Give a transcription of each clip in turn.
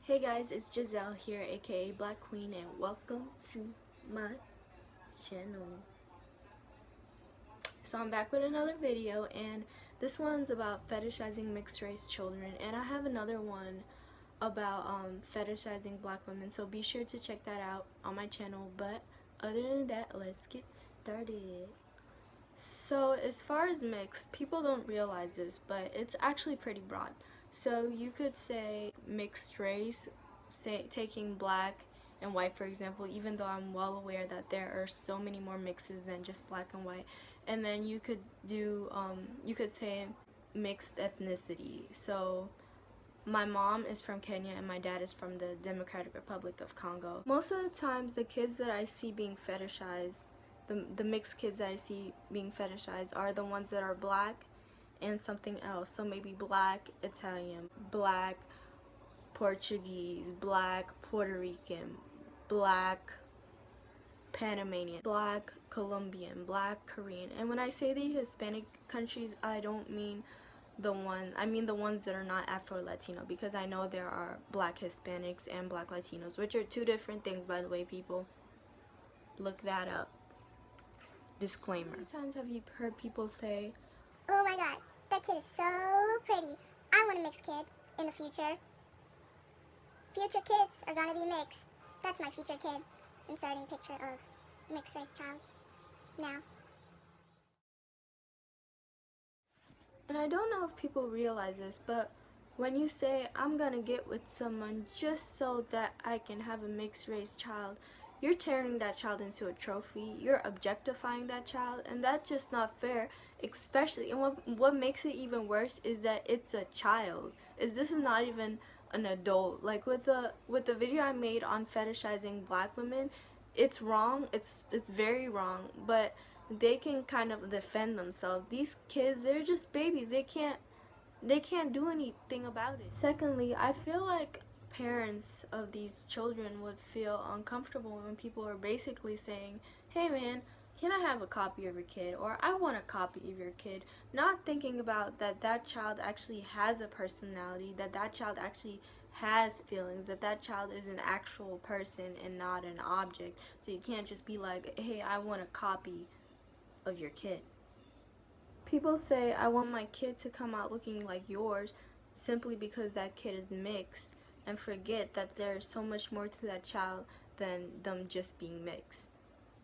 Hey guys, it's Giselle here, aka Black Queen, and welcome to my channel. So I'm back with another video, and this one's about fetishizing mixed race children, and I have another one about fetishizing black women, so be sure to check that out on my channel. But other than that, let's get started. So as far as mixed, people don't realize this, but it's actually pretty broad. So you could say mixed race, say taking black and white for example, even though I'm well aware that there are so many more mixes than just black and white. And then you could do you could say mixed ethnicity. So my mom is from Kenya and my dad is from the Democratic Republic of Congo. Most of the times the kids that I see being fetishized, the mixed kids that I see being fetishized are the ones that are black and something else. So maybe black Italian, black Portuguese, black Puerto Rican, black Panamanian, black Colombian, black Korean. And when I say the Hispanic countries, I don't mean I mean the ones that are not Afro-Latino, because I know there are black Hispanics and black Latinos, which are two different things, by the way, people. Look that up. Disclaimer. How many times have you heard people say, "Oh my god, that kid is so pretty. I want a mixed kid in the future. Future kids are gonna be mixed. That's my future kid." Inserting picture of mixed race child now. And I don't know if people realize this, but when you say, "I'm gonna get with someone just so that I can have a mixed race child," you're turning that child into a trophy. You're objectifying that child, and that's just not fair. Especially, and what makes it even worse is that it's a child. This is not even an adult. Like with the video I made on fetishizing black women, it's wrong. It's very wrong. But they can kind of defend themselves. These kids, they're just babies. They can't do anything about it. Secondly, I feel like parents of these children would feel uncomfortable when people are basically saying, "Hey man, can I have a copy of your kid?" or "I want a copy of your kid," not thinking about that child actually has a personality, that child actually has feelings, that child is an actual person and not an object. So you can't just be like, "Hey, I want a copy of your kid." People say, "I want my kid to come out looking like yours," simply because that kid is mixed, and forget that there's so much more to that child than them just being mixed,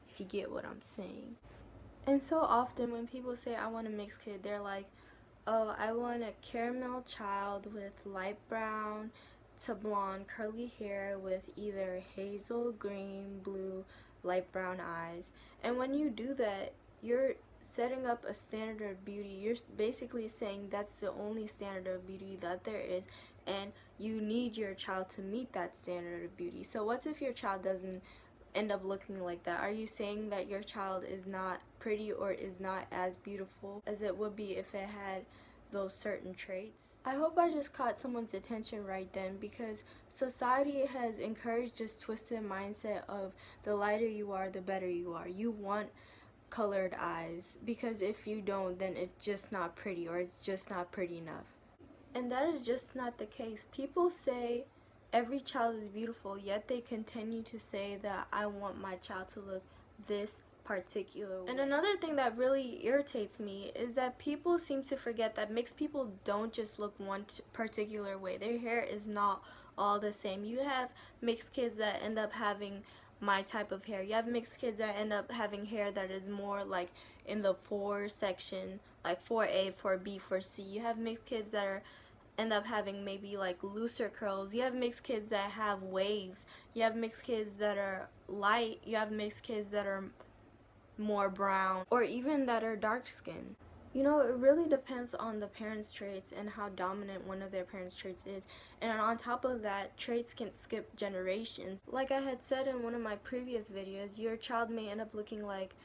if you get what I'm saying. And so often when people say, "I want a mixed kid," they're like, "Oh, I want a caramel child with light brown to blonde curly hair with either hazel, green, blue, light brown eyes." And when you do that, you're setting up a standard of beauty. You're basically saying that's the only standard of beauty that there is, and you need your child to meet that standard of beauty. So what if your child doesn't end up looking like that? Are you saying that your child is not pretty or is not as beautiful as it would be if it had those certain traits? I hope I just caught someone's attention right then, because society has encouraged this twisted mindset of the lighter you are, the better you are. You want colored eyes, because if you don't, then it's just not pretty, or it's just not pretty enough. And that is just not the case. People say every child is beautiful, yet they continue to say that I want my child to look this particular way. And another thing that really irritates me is that people seem to forget that mixed people don't just look one particular way. Their hair is not all the same. You have mixed kids that end up having my type of hair. You have mixed kids that end up having hair that is more like in the 4 section, like 4A, 4B, 4C. You have mixed kids that end up having maybe like looser curls. You have mixed kids that have waves. You have mixed kids that are light. You have mixed kids that are more brown, or even that are dark skinned. You know, it really depends on the parents' traits and how dominant one of their parents' traits is. And on top of that, traits can skip generations. Like I had said in one of my previous videos, your child may end up looking like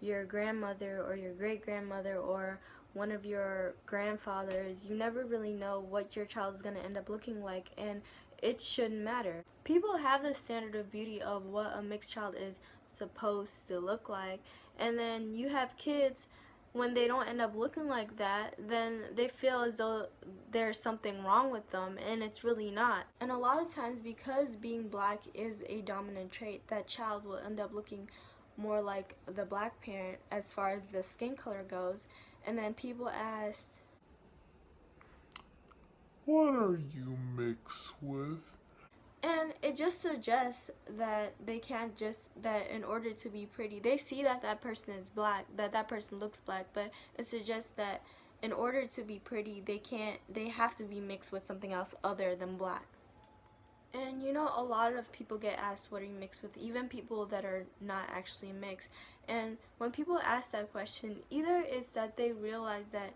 your grandmother or your great-grandmother or one of your grandfathers. You never really know what your child is going to end up looking like, and it shouldn't matter. People have this standard of beauty of what a mixed child is supposed to look like, and then you have kids when they don't end up looking like that, then they feel as though there's something wrong with them, and it's really not. And a lot of times, because being black is a dominant trait, that child will end up looking more like the black parent as far as the skin color goes. And then people ask, what are you mixed with? and it just suggests that they can't just, that in order to be pretty, they see that that person is black, that that person looks black, but it suggests that in order to be pretty, they have to be mixed with something else other than black. And you know, a lot of people get asked, what are you mixed with? Even people that are not actually mixed. And when people ask that question, either it's that they realize that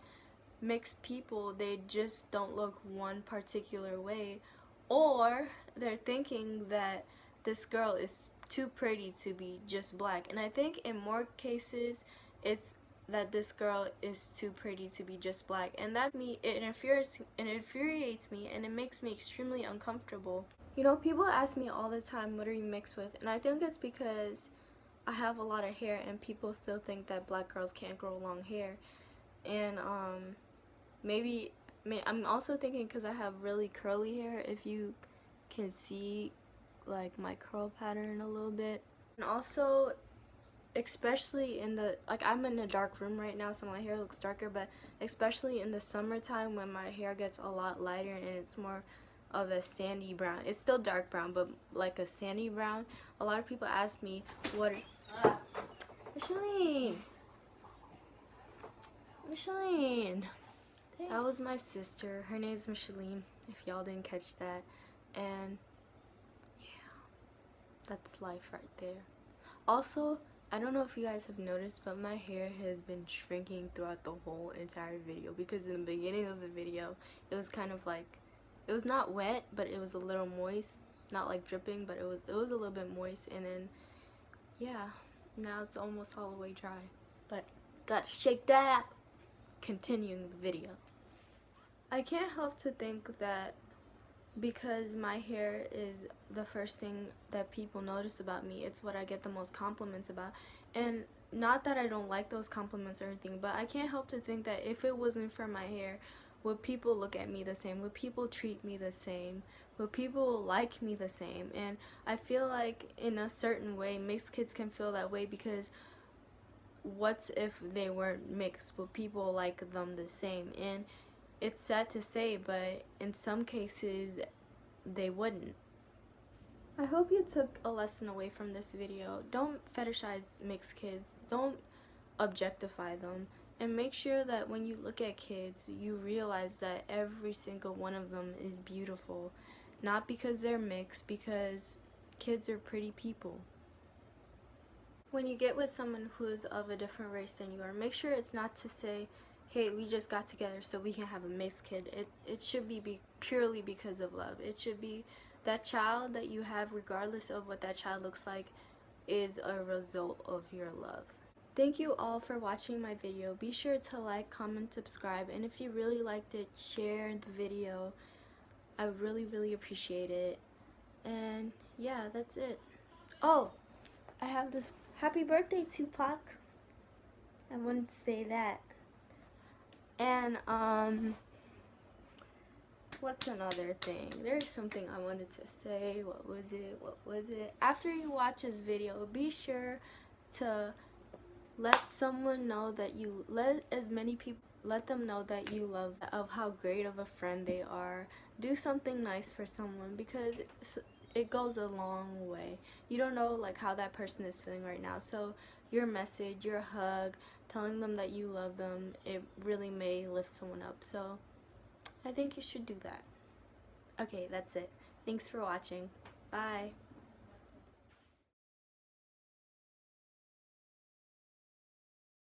mixed people, they just don't look one particular way, or they're thinking that this girl is too pretty to be just black. And I think in more cases, it's that this girl is too pretty to be just black, and that it infuriates me, and it makes me extremely uncomfortable. You know, people ask me all the time, what are you mixed with? And I think it's because I have a lot of hair, and people still think that black girls can't grow long hair. And I'm also thinking because I have really curly hair, if you can see like my curl pattern a little bit. And also, especially in the, like, I'm in a dark room right now, so my hair looks darker, but especially in the summertime when my hair gets a lot lighter and it's more of a sandy brown. It's still dark brown, but like a sandy brown. A lot of people ask me, what Micheline. That was my sister. Her name's Micheline, if y'all didn't catch that. And yeah, that's life right there. Also, I don't know if you guys have noticed, but my hair has been shrinking throughout the whole entire video, because in the beginning of the video, it was kind of like, it was not wet, but it was a little moist. Not like dripping, but it was a little bit moist. And then, yeah, now it's almost all the way dry. But gotta shake that up. Continuing the video. I can't help to think that because my hair is the first thing that people notice about me, it's what I get the most compliments about. And not that I don't like those compliments or anything, but I can't help to think that if it wasn't for my hair, would people look at me the same? Would people treat me the same? Would people like me the same? And I feel like in a certain way, mixed kids can feel that way, because what if they weren't mixed? Would people like them the same? And it's sad to say, but in some cases, they wouldn't. I hope you took a lesson away from this video. Don't fetishize mixed kids. Don't objectify them. And make sure that when you look at kids, you realize that every single one of them is beautiful. Not because they're mixed, because kids are pretty people. When you get with someone who is of a different race than you are, make sure it's not to say, hey, we just got together so we can have a mixed kid. It should be purely because of love. It should be that child that you have, regardless of what that child looks like, is a result of your love. Thank you all for watching my video. Be sure to like, comment, subscribe, and if you really liked it, share the video. I really, really appreciate it. And yeah, that's it. Oh, I have this happy birthday, Tupac. I wanted to say that. And what's another thing? There's something I wanted to say. What was it? After you watch this video, be sure to let someone know that you let them know that you love, of how great of a friend they are. Do something nice for someone, because it goes a long way. You don't know like how that person is feeling right now, so your message, your hug, telling them that you love them, it really may lift someone up. So I think you should do that. Okay, that's it. Thanks for watching. Bye.